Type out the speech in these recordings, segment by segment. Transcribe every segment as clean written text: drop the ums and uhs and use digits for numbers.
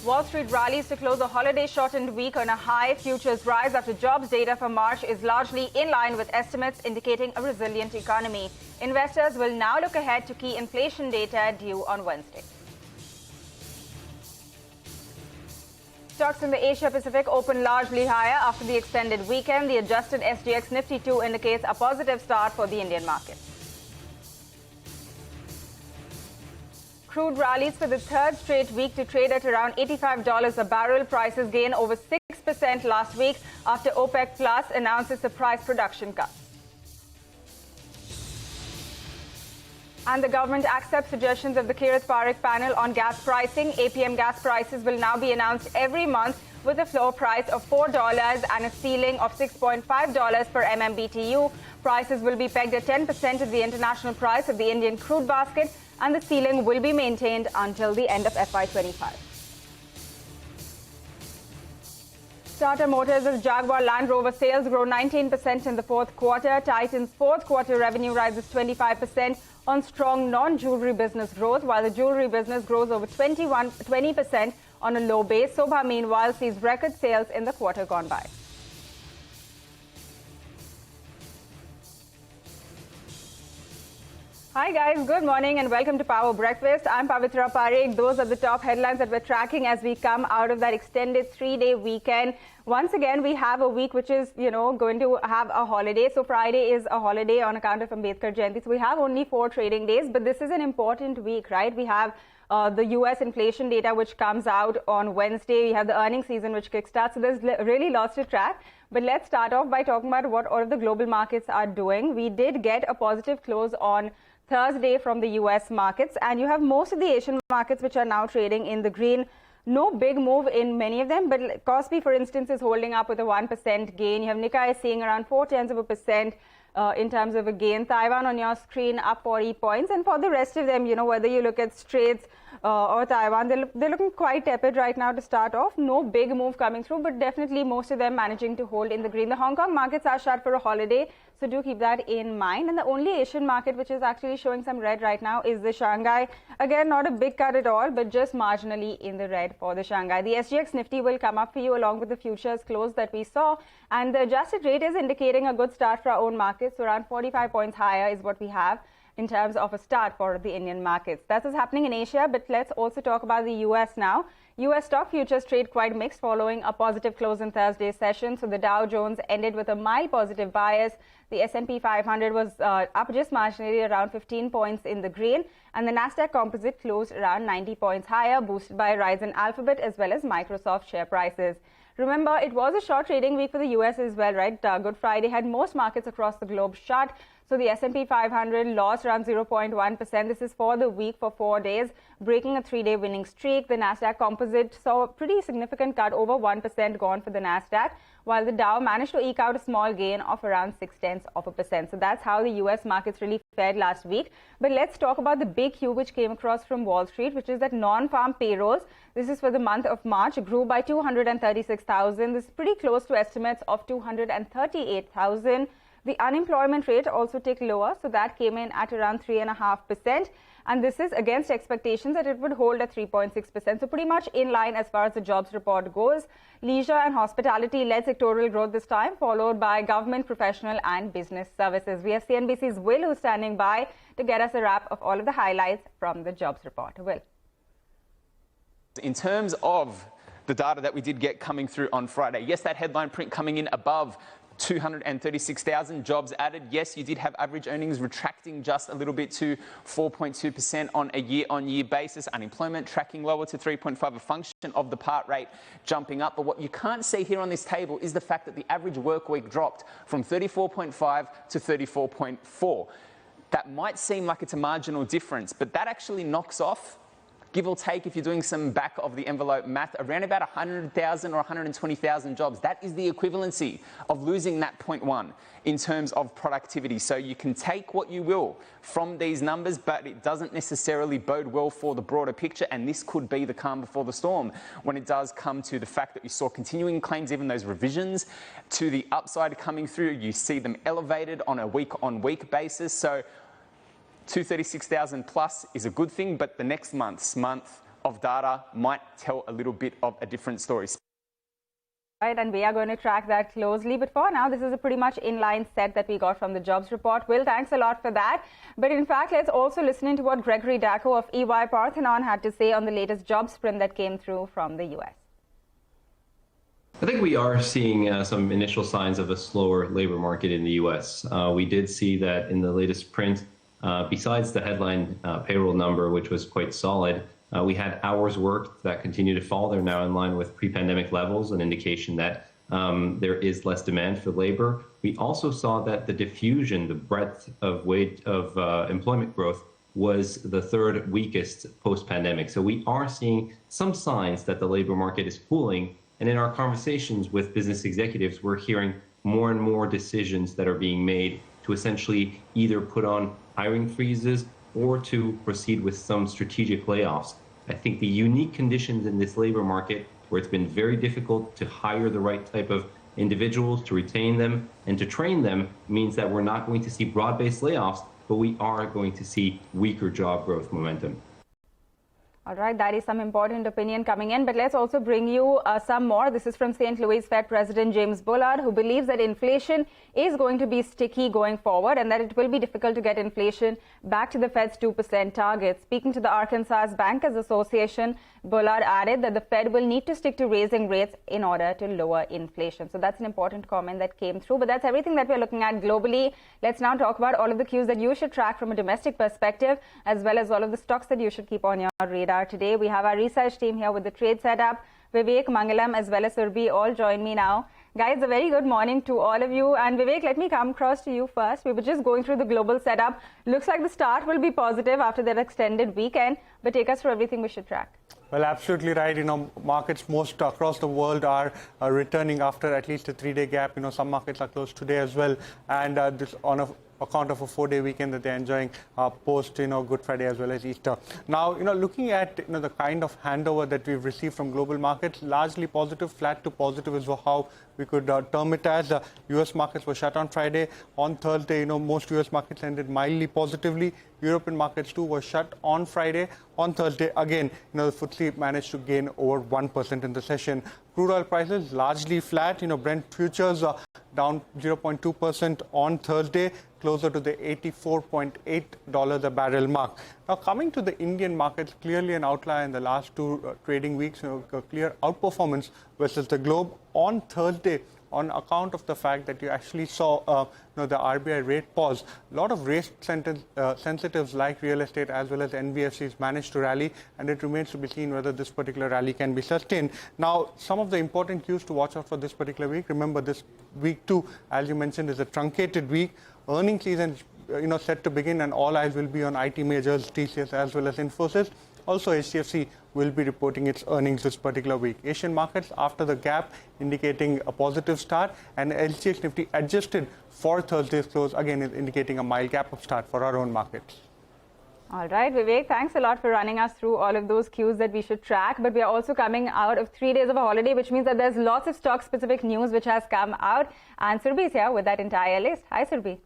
Wall Street rallies to close a holiday-shortened week on a high. Futures rise after jobs data for March is largely in line with estimates indicating a resilient economy. Investors will now look ahead to key inflation data due on Wednesday. Stocks in the Asia-Pacific opened largely higher after the extended weekend. The adjusted SGX Nifty 2 indicates a positive start for the Indian market. Crude rallies for the third straight week to trade at around $85 a barrel. Prices gained over 6% last week after OPEC Plus announces surprise production cuts. And the government accepts suggestions of the Kirit Parikh panel on gas pricing. APM gas prices will now be announced every month with a floor price of $4 and a ceiling of $6.5 per MMBTU. Prices will be pegged at 10% of the international price of the Indian crude basket, and the ceiling will be maintained until the end of FY25. Tata Motors' Jaguar Land Rover sales grow 19% in the fourth quarter. Titan's fourth quarter revenue rises 25% on strong non-jewelry business growth, while the jewelry business grows over 20% on a low base. Sobha, meanwhile, sees record sales in the quarter gone by. Hi guys, good morning and welcome to Power Breakfast. I'm Pavitra Parekh. Those are the top headlines that we're tracking as we come out of that extended three-day weekend. Once again, we have a week which is, going to have a holiday. So Friday is a holiday on account of Ambedkar Jayanti. So we have only 4 trading days, but this is an important week, right? We have the US inflation data which comes out on Wednesday. We have the earnings season which kickstarts. So there's really lots to track. But let's start off by talking about what all of the global markets are doing. We did get a positive close on Thursday from the US markets, and you have most of the Asian markets which are now trading in the green. No big move in many of them, but Kospi, for instance, is holding up with a 1% gain. You have Nikkei seeing around 0.4% in terms of a gain. Taiwan on your screen up 40 points. And for the rest of them, whether you look at Straits or Taiwan, they're looking quite tepid right now to start off. No big move coming through, but definitely most of them managing to hold in the green. The Hong Kong markets are shut for a holiday, so do keep that in mind. And the only Asian market which is actually showing some red right now is the Shanghai. Again, not a big cut at all, but just marginally in the red for the Shanghai. The SGX Nifty will come up for you along with the futures close that we saw. And the adjusted rate is indicating a good start for our own markets. So around 45 points higher is what we have in terms of a start for the Indian markets. That's what's happening in Asia, but let's also talk about the US now. US stock futures trade quite mixed following a positive close in Thursday's session. So the Dow Jones ended with a mild positive bias. The S&P 500 was up just marginally around 15 points in the green. And the Nasdaq composite closed around 90 points higher, boosted by a rise in Alphabet as well as Microsoft share prices. Remember, it was a short trading week for the US as well, right? Good Friday had most markets across the globe shut. So the S&P 500 lost around 0.1%. This is for the week for 4 days, breaking a 3-day winning streak. The Nasdaq composite saw a pretty significant cut, over 1% gone for the Nasdaq, while the Dow managed to eke out a small gain of around 0.6%. So that's how the US markets really fared last week. But let's talk about the big cue which came across from Wall Street, which is that non-farm payrolls, this is for the month of March, grew by 236,000. This is pretty close to estimates of 238,000. The unemployment rate also ticked lower, so that came in at around 3.5%. And this is against expectations that it would hold at 3.6%. So pretty much in line as far as the jobs report goes. Leisure and hospitality led sectoral growth this time, followed by government, professional and business services. We have CNBC's Will, who's standing by to get us a wrap of all of the highlights from the jobs report. Will. In terms of the data that we did get coming through on Friday, yes, that headline print coming in above 236,000 jobs added. Yes, you did have average earnings retracting just a little bit to 4.2% on a year-on-year basis. Unemployment tracking lower to 3.5, a function of the part rate jumping up. But what you can't see here on this table is the fact that the average work week dropped from 34.5 to 34.4. That might seem like it's a marginal difference, but that actually knocks off, give or take, if you're doing some back of the envelope math, around about 100,000 or 120,000 jobs. That is the equivalency of losing that 0.1 in terms of productivity. So you can take what you will from these numbers, but it doesn't necessarily bode well for the broader picture. And this could be the calm before the storm when it does come to the fact that you saw continuing claims, even those revisions to the upside coming through. You see them elevated on a week-on-week basis. So 236,000 plus is a good thing, but the next month, of data might tell a little bit of a different story. Right, and we are going to track that closely. But for now, this is a pretty much inline set that we got from the jobs report. Will, thanks a lot for that. But in fact, let's also listen into what Gregory Dacko of EY Parthenon had to say on the latest jobs print that came through from the US. I think we are seeing some initial signs of a slower labor market in the U.S. We did see that in the latest print, besides the headline payroll number, which was quite solid, we had hours worked that continue to fall. They're now in line with pre-pandemic levels, an indication that there is less demand for labor. We also saw that the diffusion, the breadth of employment growth was the third weakest post-pandemic. So we are seeing some signs that the labor market is cooling. And in our conversations with business executives, we're hearing more and more decisions that are being made to essentially either put on hiring freezes or to proceed with some strategic layoffs. I think the unique conditions in this labor market, where it's been very difficult to hire the right type of individuals, to retain them, and to train them, means that we're not going to see broad-based layoffs, but we are going to see weaker job growth momentum. All right, that is some important opinion coming in. But let's also bring you some more. This is from St. Louis Fed President James Bullard, who believes that inflation is going to be sticky going forward and that it will be difficult to get inflation back to the Fed's 2% target. Speaking to the Arkansas Bankers Association, Bullard added that the Fed will need to stick to raising rates in order to lower inflation. So that's an important comment that came through. But that's everything that we're looking at globally. Let's now talk about all of the cues that you should track from a domestic perspective, as well as all of the stocks that you should keep on your radar today. We have our research team here with the trade setup. Vivek, Mangalam, as well as Surbhi all join me now. Guys, a very good morning to all of you. And Vivek, let me come across to you first. We were just going through the global setup. Looks like the start will be positive after that extended weekend. But take us through everything we should track. Well, absolutely right. Markets most across the world are returning after at least a 3-day gap. Some markets are closed today as well. And this on account of a 4-day weekend that they're enjoying post, Good Friday as well as Easter. Now, looking at, the kind of handover that we've received from global markets, largely positive, flat to positive is how we could term it as. U.S. markets were shut on Friday. On Thursday, most U.S. markets ended mildly positively. European markets too were shut on Friday. On Thursday, again, the FTSE managed to gain over 1% in the session. Crude oil prices largely flat. Brent futures are down 0.2% on Thursday, closer to the $84.8 a barrel mark. Now, coming to the Indian markets, clearly an outlier in the last two trading weeks, a clear outperformance versus the globe. On Thursday, on account of the fact that you actually saw the RBI rate pause, a lot of rate sensitives like real estate as well as NBFCs managed to rally, and it remains to be seen whether this particular rally can be sustained. Now, some of the important cues to watch out for this particular week. Remember, this week too, as you mentioned, is a truncated week. Earnings season set to begin, and all eyes will be on IT majors, TCS as well as Infosys. Also, HDFC will be reporting its earnings this particular week. Asian markets after the gap indicating a positive start, and SGX Nifty adjusted for Thursday's close, again indicating a mild gap of start for our own markets. All right, Vivek, thanks a lot for running us through all of those cues that we should track. But we are also coming out of 3 days of a holiday, which means that there's lots of stock-specific news which has come out. And Surbhi is here with that entire list. Hi, Surbhi.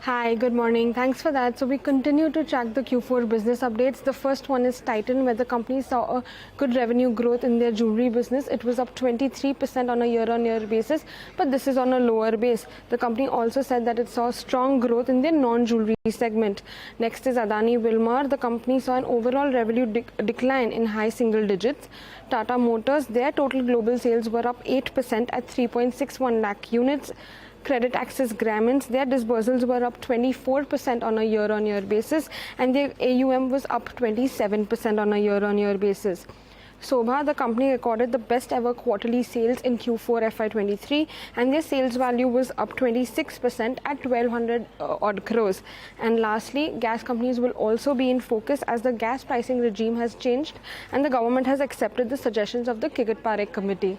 Hi, good morning. Thanks for that. So we continue to track the Q4 business updates. The first one is Titan, where the company saw a good revenue growth in their jewelry business. It was up 23% on a year-on-year basis, but this is on a lower base. The company also said that it saw strong growth in their non-jewelry segment. Next is Adani Wilmar. The company saw an overall revenue decline in high single digits. Tata Motors, their total global sales were up 8% at 3.61 lakh units. Credit Access Grameen's, their disbursals were up 24% on a year-on-year basis, and their AUM was up 27% on a year-on-year basis. Sobha, the company recorded the best ever quarterly sales in Q4 FY23, and their sales value was up 26% at 1200 odd crores. And lastly, gas companies will also be in focus as the gas pricing regime has changed and the government has accepted the suggestions of the Kigat-Parekh committee.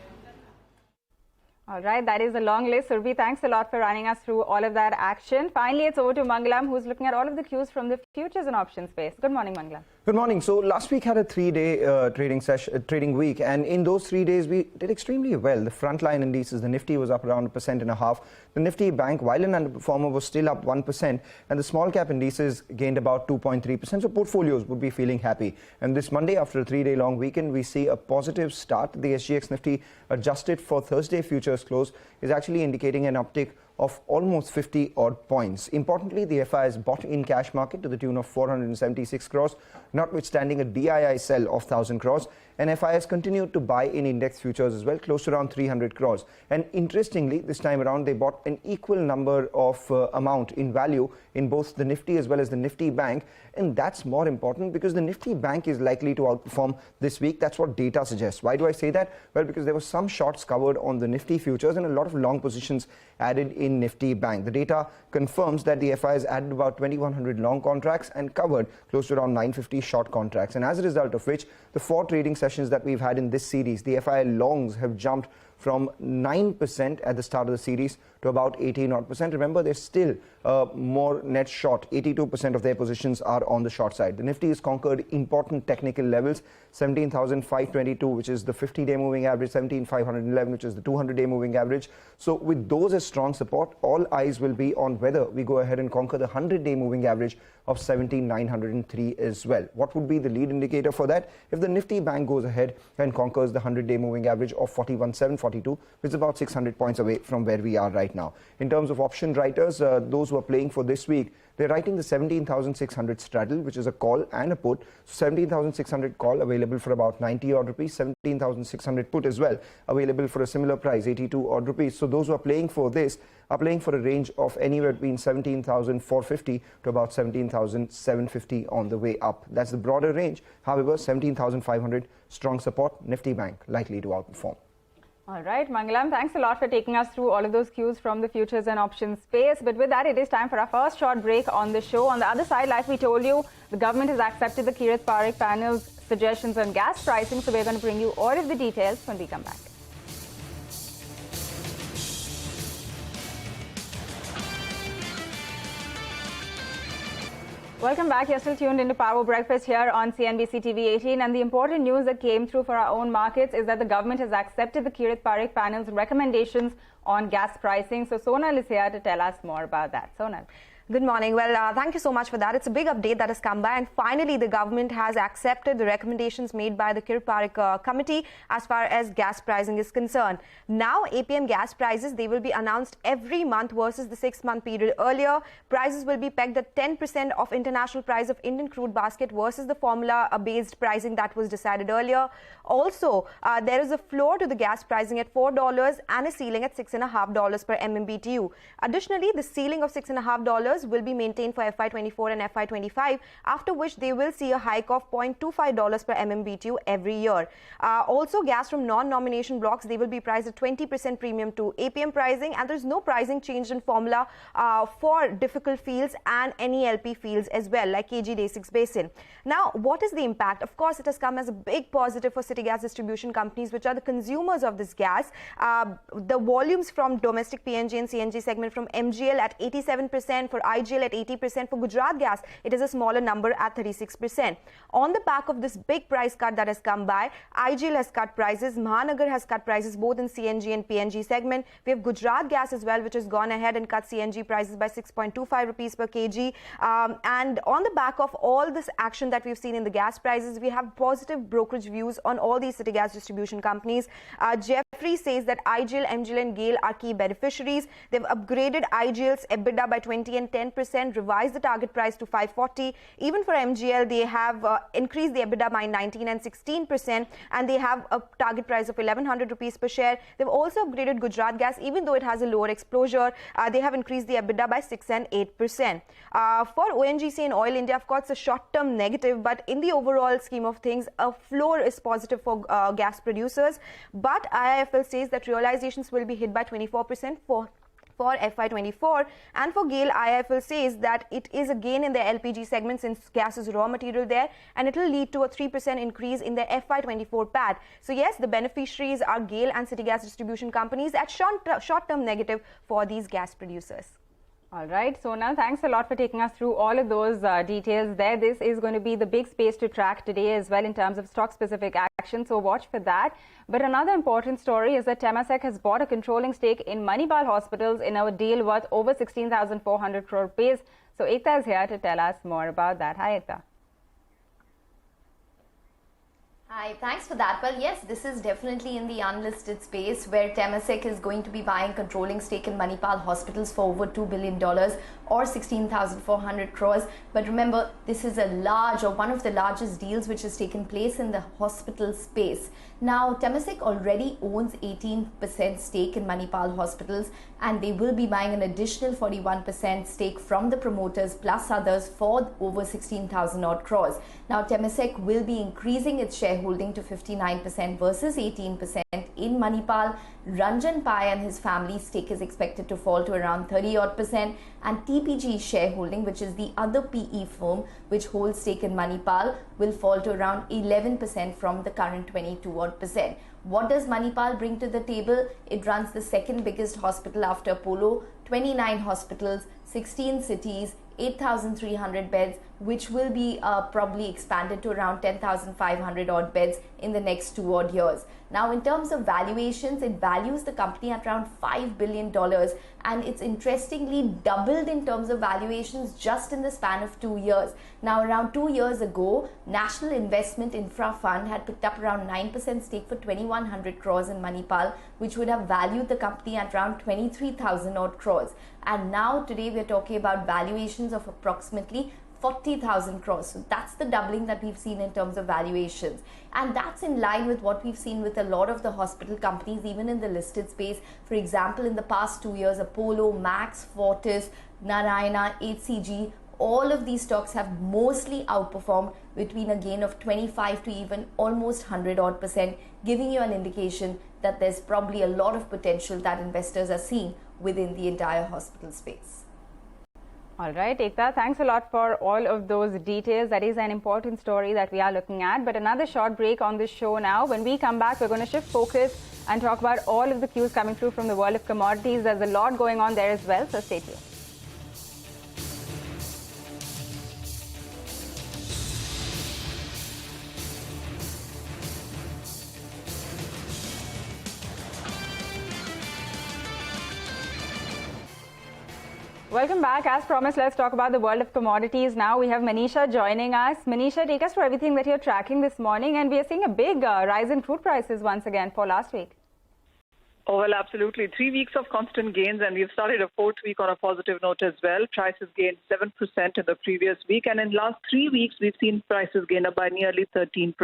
All right, that is a long list. Surbhi, thanks a lot for running us through all of that action. Finally, it's over to Mangalam, who's looking at all of the cues from the futures and options space. Good morning, Mangalam. Good morning. So last week had a three-day trading week, and in those 3 days we did extremely well. The frontline indices, the Nifty was up around 1.5%. The Nifty Bank, while an underperformer, was still up 1%, and the small cap indices gained about 2.3%. So portfolios would be feeling happy. And this Monday, after a 3-day long weekend, we see a positive start. The SGX Nifty, adjusted for Thursday futures close, is actually indicating an uptick of almost 50 odd points. Importantly, the FIIs bought in cash market to the tune of 476 crores, notwithstanding a DII sell of 1,000 crores, and FIIs continued to buy in index futures as well, close to around 300 crores. And interestingly, this time around, they bought an equal number of amount in value in both the Nifty as well as the Nifty Bank, and that's more important because the Nifty Bank is likely to outperform this week. That's what data suggests. Why do I say that? Well, because there were some shorts covered on the Nifty futures and a lot of long positions added in Nifty Bank. The data confirms that the FIIs added about 2,100 long contracts and covered close to around 950 short contracts. And as a result of which, the 4 trading sessions that we've had in this series, the FII longs have jumped from 9% at the start of the series to about 18%. Remember, there's still more net short. 82% of their positions are on the short side. The Nifty has conquered important technical levels, 17,522, which is the 50-day moving average, 17,511, which is the 200-day moving average. So with those as strong support, all eyes will be on whether we go ahead and conquer the 100-day moving average of 17,903 as well. What would be the lead indicator for that? If the Nifty Bank goes ahead and conquers the 100-day moving average of 41,742, which is about 600 points away from where we are right now. In terms of option writers, those who are playing for this week, they're writing the 17,600 straddle, which is a call and a put. 17,600 call available for about 90 odd rupees, 17,600 put as well, available for a similar price, 82 odd rupees. So those who are playing for this are playing for a range of anywhere between 17,450 to about 17,750 on the way up. That's the broader range. However, 17,500 strong support, Nifty Bank likely to outperform. All right, Mangalam, thanks a lot for taking us through all of those cues from the futures and options space. But with that, it is time for our first short break on the show. On the other side, like we told you, the government has accepted the Kirit Parikh panel's suggestions on gas pricing. So we're going to bring you all of the details when we come back. Welcome back. You're still tuned into Power Breakfast here on CNBC-TV18, and the important news that came through for our own markets is that the government has accepted the Kirit Parikh panel's recommendations on gas pricing. So Sonal is here to tell us more about that. Sonal. Good morning. Well, thank you so much for that. It's a big update that has come by, and finally the government has accepted the recommendations made by the Kirit Parikh committee as far as gas pricing is concerned. Now, APM gas prices, they will be announced every month versus the 6-month period earlier. Prices will be pegged at 10% of international price of Indian crude basket versus the formula-based pricing that was decided earlier. Also, there is a floor to the gas pricing at $4 and a ceiling at $6.50 per MMBTU. Additionally, the ceiling of $6.50 will be maintained for FY24 and FY25, after which they will see a hike of $0.25 per MMBTU every year. Also, gas from non-nomination blocks, they will be priced at 20% premium to APM pricing, and there's no pricing change in formula for difficult fields and any LP fields as well, like KG Day 6 Basin. Now, what is the impact? Of course, it has come as a big positive for city gas distribution companies, which are the consumers of this gas. The volumes from domestic PNG and CNG segment from MGL at 87%, for IGL at 80%, for Gujarat Gas, it is a smaller number at 36%. On the back of this big price cut that has come by, IGL has cut prices, Mahanagar has cut prices both in CNG and PNG segment. We have Gujarat Gas as well, which has gone ahead and cut CNG prices by 6.25 rupees per kg. And on the back of all this action that we've seen in the gas prices, we have positive brokerage views on all these city gas distribution companies. Jeffrey says that IGL, MGL and GAIL are key beneficiaries. They've upgraded IGL's EBITDA by 20 and 10%, revised the target price to 540. Even for MGL, they have increased the EBITDA by 19 and 16%, and they have a target price of 1,100 rupees per share. They've also upgraded Gujarat Gas, even though it has a lower exposure. They have increased the EBITDA by 6 and 8%. For ONGC and Oil India, of course, it's a short-term negative, but in the overall scheme of things, a floor is positive for gas producers. But IIFL says that realizations will be hit by 24% for FY24, and for GAIL, IIFL says that it is a gain in the LPG segment since gas is raw material there, and it will lead to a 3% increase in the FY24 PAT. So yes, the beneficiaries are GAIL and city gas distribution companies at short-term negative for these gas producers. All right, Sonal, thanks a lot for taking us through all of those details there. This is going to be the big space to track today as well in terms of stock-specific action, so watch for that. But another important story is that Temasek has bought a controlling stake in Manipal hospitals in a deal worth over 16,400 crore rupees. So Ekta is here to tell us more about that. Hi, Ekta. Hi, thanks for that. Well, yes, this is definitely in the unlisted space where Temasek is going to be buying controlling stake in Manipal hospitals for over $2 billion or 16,400 crores. But remember, this is a large or one of the largest deals which has taken place in the hospital space. Now, Temasek already owns 18% stake in Manipal hospitals, and they will be buying an additional 41% stake from the promoters plus others for over 16,000 odd crores. Now, Temasek will be increasing its shareholding to 59% versus 18% in Manipal. Ranjan Pai and his family's stake is expected to fall to around 30 odd percent, and TPG shareholding, which is the other PE firm which holds stake in Manipal, will fall to around 11% from the current 22 odd percent. What does Manipal bring to the table? It runs the second biggest hospital after Apollo, 29 hospitals, 16 cities, 8,300 beds, which will be probably expanded to around 10,500 odd beds in the next 2 odd years. Now, in terms of valuations, it values the company at around $5 billion, and it's interestingly doubled in terms of valuations just in the span of 2 years. Now, around 2 years ago, National Investment Infra Fund had picked up around 9% stake for 2,100 crores in Manipal, which would have valued the company at around 23,000 odd crores. And now today we're talking about valuations of approximately 40,000 crores. So that's the doubling that we've seen in terms of valuations. And that's in line with what we've seen with a lot of the hospital companies, even in the listed space. For example, in the past 2 years, Apollo, Max, Fortis, Narayana, HCG, all of these stocks have mostly outperformed between a gain of 25 to even almost 100 odd percent, giving you an indication that there's probably a lot of potential that investors are seeing within the entire hospital space. All right, Ekta, thanks a lot for all of those details. That is an important story that we are looking at. But another short break on this show now. When we come back, we're going to shift focus and talk about all of the cues coming through from the world of commodities. There's a lot going on there as well, so stay tuned. Welcome back. As promised, let's talk about the world of commodities. Now we have Manisha joining us. Manisha, take us through everything that you're tracking this morning. And we are seeing a big rise in crude prices once again for last week. Oh, well, absolutely. 3 weeks of constant gains, and we've started a fourth week on a positive note as well. Prices gained 7% in the previous week, and in the last 3 weeks, we've seen prices gain up by nearly 13%.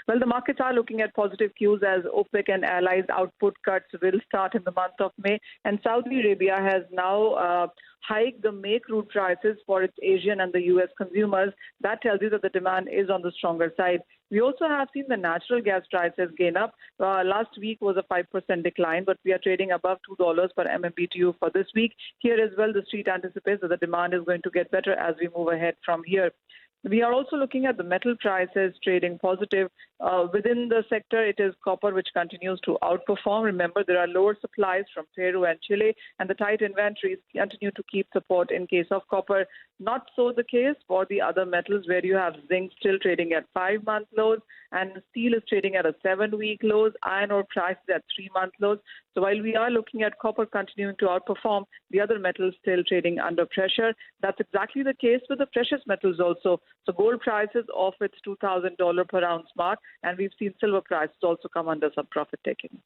Well, the markets are looking at positive cues as OPEC and allies output cuts will start in the month of May, and Saudi Arabia has now hike the May crude prices for its Asian and the U.S. consumers. That tells you that the demand is on the stronger side. We also have seen the natural gas prices gain up. Last week was a 5% decline, but we are trading above $2 per MMBTU for this week. Here as well, the street anticipates that the demand is going to get better as we move ahead from here. We are also looking at the metal prices trading positive. Within the sector, it is copper which continues to outperform. Remember, there are lower supplies from Peru and Chile, and the tight inventories continue to keep support in case of copper. Not so the case for the other metals, where you have zinc still trading at 5-month lows, and steel is trading at a 7-week lows, iron ore prices at 3-month lows. So while we are looking at copper continuing to outperform, the other metals still trading under pressure. That's exactly the case with the precious metals also. So gold prices off its $2,000 per ounce mark, and we've seen silver prices also come under some profit taking.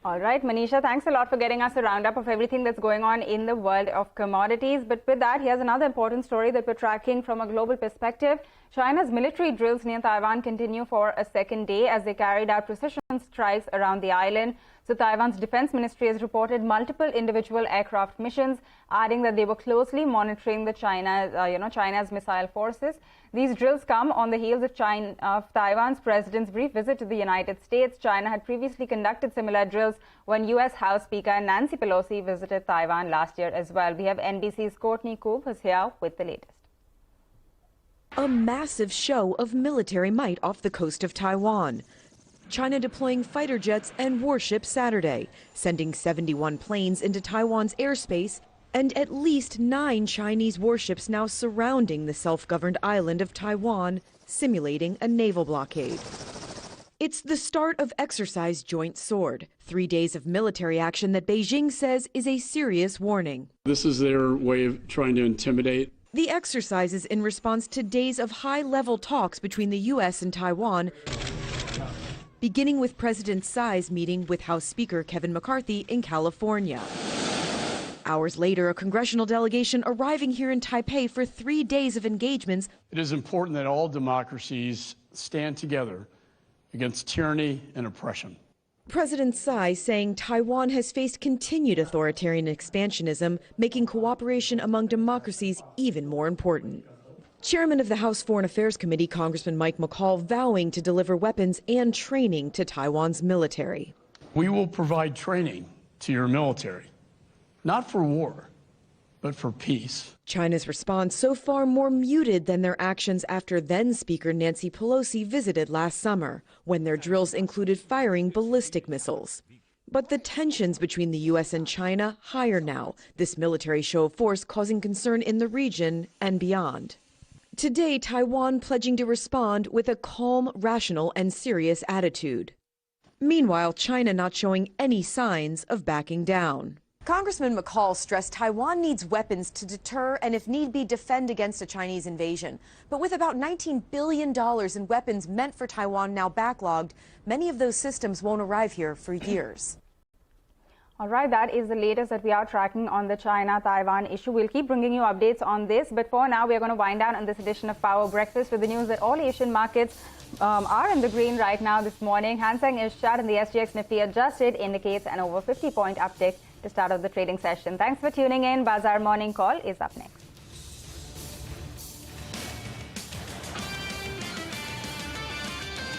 All right, Manisha, thanks a lot for getting us a roundup of everything that's going on in the world of commodities. But with that, here's another important story that we're tracking from a global perspective. China's military drills near Taiwan continue for a second day as they carried out precision strikes around the island. So Taiwan's defense ministry has reported multiple individual aircraft missions, adding that they were closely monitoring the China's missile forces. These drills come on the heels of Taiwan's president's brief visit to the United States. China had previously conducted similar drills when U.S. House Speaker Nancy Pelosi visited Taiwan last year as well. We have NBC's Courtney Coop who's here with the latest. A massive show of military might off the coast of Taiwan. China deploying fighter jets and warships Saturday, sending 71 planes into Taiwan's airspace and at least 9 Chinese warships now surrounding the self-governed island of Taiwan, simulating a naval blockade. It's the start of Exercise Joint Sword, 3 days of military action that Beijing says is a serious warning. This is their way of trying to intimidate. The exercise is in response to days of high-level talks between the U.S. and Taiwan, beginning with President Tsai's meeting with House Speaker Kevin McCarthy in California. Hours later, a congressional delegation arriving here in Taipei for 3 days of engagements. It is important that all democracies stand together against tyranny and oppression. President Tsai saying Taiwan has faced continued authoritarian expansionism, making cooperation among democracies even more important. Chairman of the House Foreign Affairs Committee, Congressman Mike McCall, vowing to deliver weapons and training to Taiwan's military. We will provide training to your military, not for war, but for peace. China's response so far more muted than their actions after then-Speaker Nancy Pelosi visited last summer, when their drills included firing ballistic missiles. But the tensions between the U.S. and China higher now, this military show of force causing concern in the region and beyond. Today, Taiwan pledging to respond with a calm, rational, and serious attitude. Meanwhile, China not showing any signs of backing down. Congressman McCall stressed Taiwan needs weapons to deter and, if need be, defend against a Chinese invasion. But with about $19 billion in weapons meant for Taiwan now backlogged, many of those systems won't arrive here for years. All right, that is the latest that we are tracking on the China-Taiwan issue. We'll keep bringing you updates on this, but for now, we are going to wind down on this edition of Power Breakfast with the news that all Asian markets are in the green right now this morning. Hang Seng is shut and the SGX Nifty adjusted indicates an over 50-point uptick to start off the trading session. Thanks for tuning in. Bazaar Morning Call is up next.